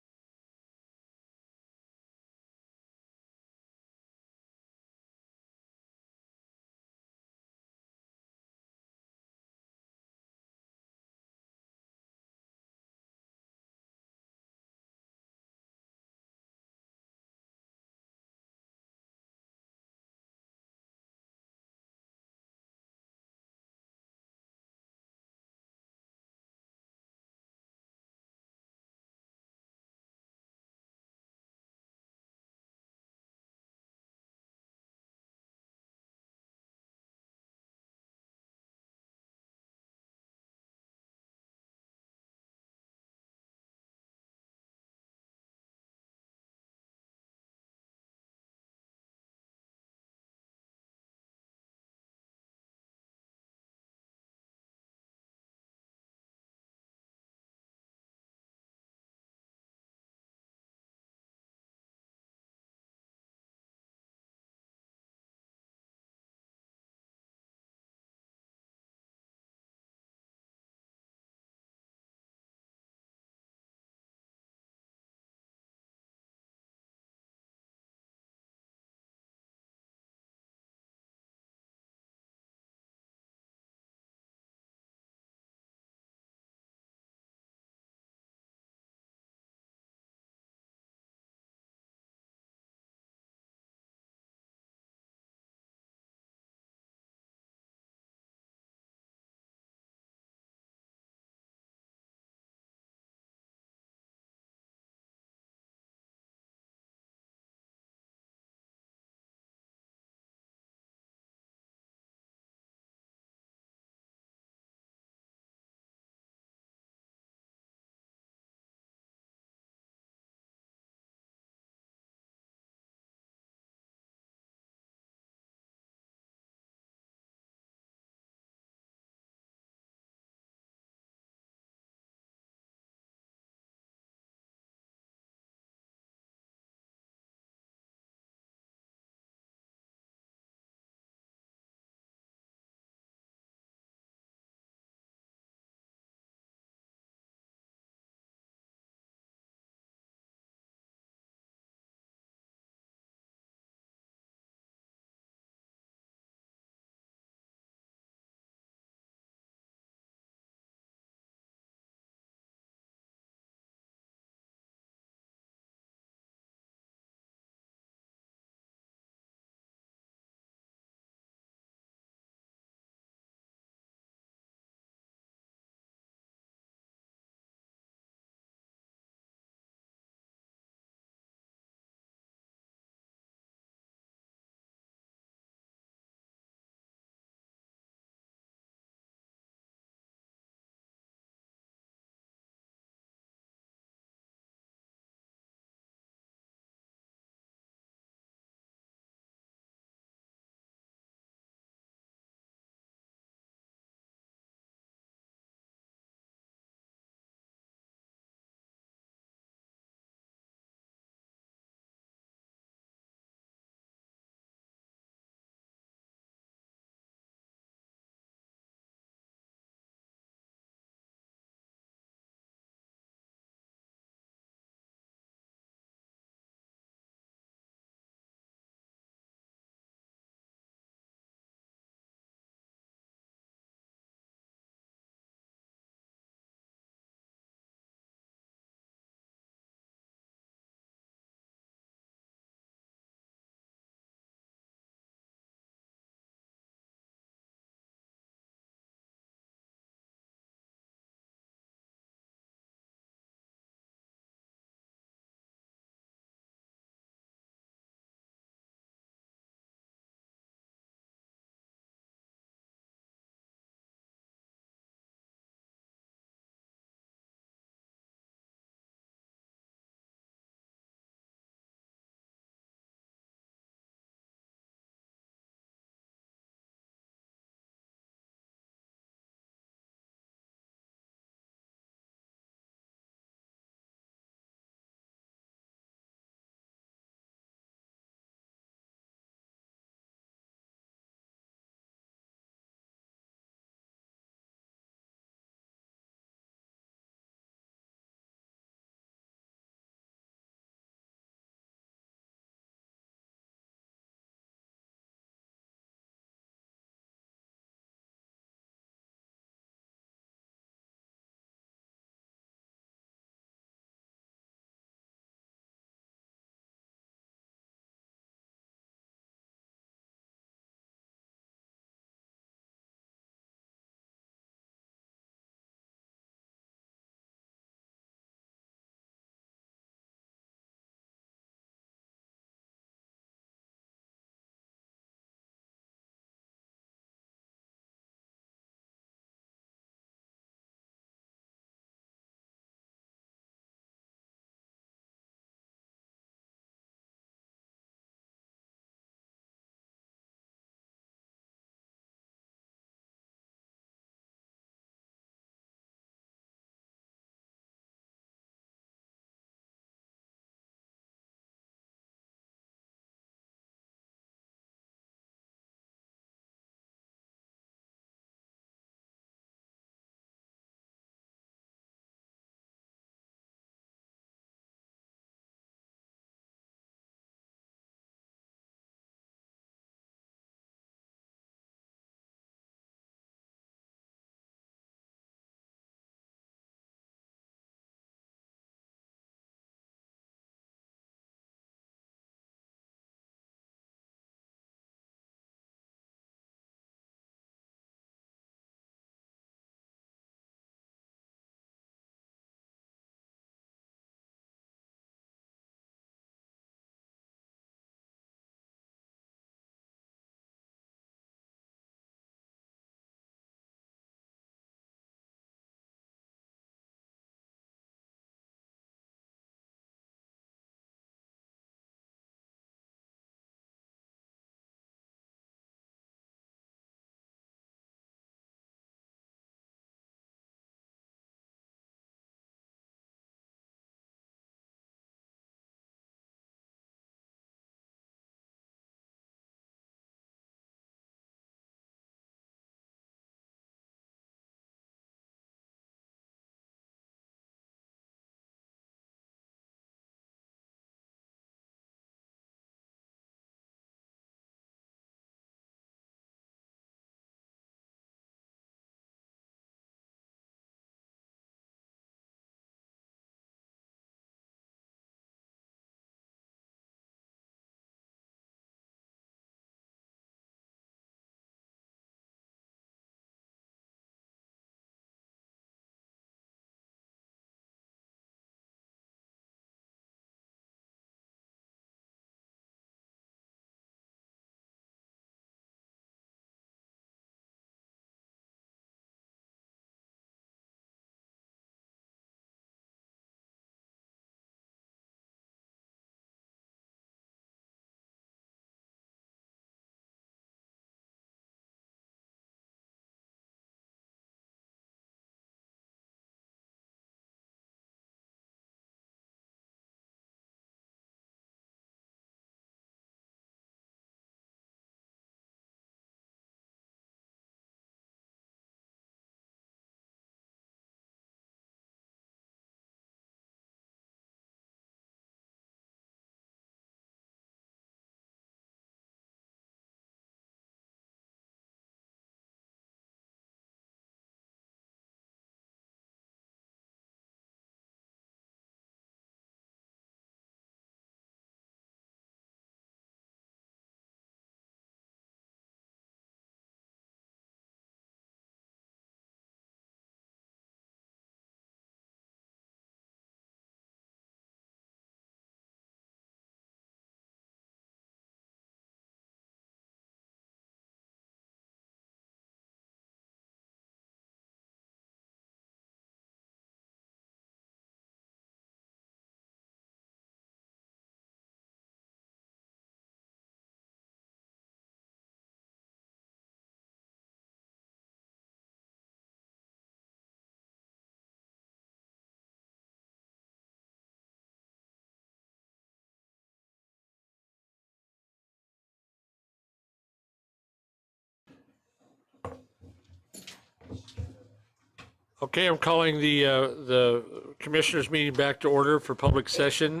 Okay, I'm calling the Commissioners meeting back to order for public session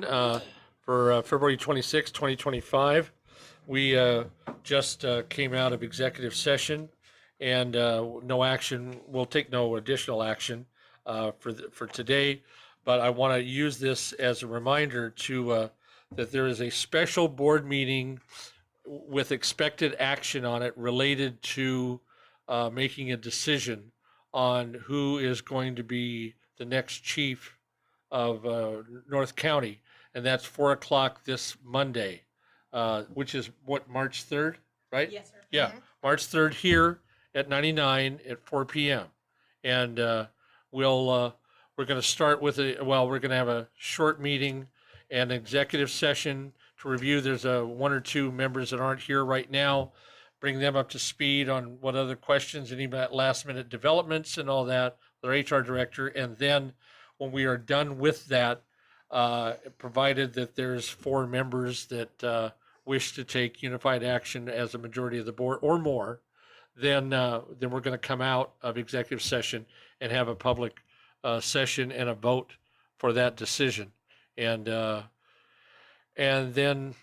for February 26, 2025. We just came out of executive session and no action, we'll take no additional action for today. But I want to use this as a reminder to that there is a special board meeting with expected action on it related to making a decision on who is going to be the next chief of North County, and that's 4 o'clock this Monday, which is what, March 3rd, right? Yes, sir. Yeah, March 3rd here at 99 at 4 p.m. And we're going to start with we're going to have a short meeting and executive session to review. There's one or two members that aren't here right now. Bring them up to speed on what other questions, any last minute developments and all that, their HR director. And then when we are done with that, provided that there's 4 members that wish to take unified action as a majority of the board or more, then we're going to come out of executive session and have a public session and a vote for that decision. And then,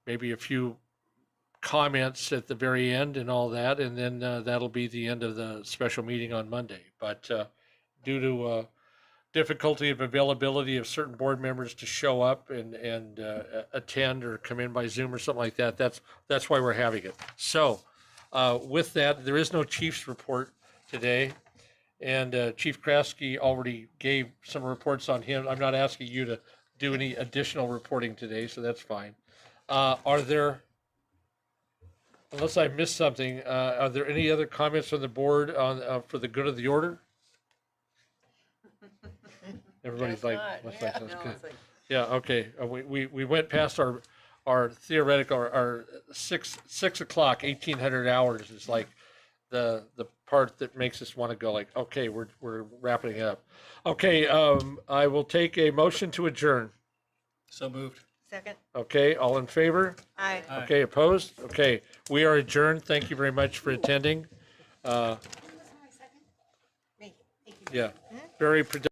maybe a few comments at the very end and all that, and then that'll be the end of the special meeting on Monday. But due to difficulty of availability of certain board members to show up and attend or come in by Zoom or something like that, that's why we're having it. So with that, there is no chief's report today, and Chief Kraske already gave some reports on him. I'm not asking you to do any additional reporting today, so that's fine. Are there, unless I missed something, are there any other comments from the board on for the good of the order? Everybody's Guess like, not, what's yeah. that? That's good. Yeah, okay. We went past our theoretical, our 6 o'clock, 1800 hours is like the part that makes us want to go like, okay, we're wrapping it up. Okay, I will take a motion to adjourn. So moved. Second. Okay, all in favor? Aye. Okay, opposed? Okay, we are adjourned. Thank you very much for attending. Me. Yeah, very productive.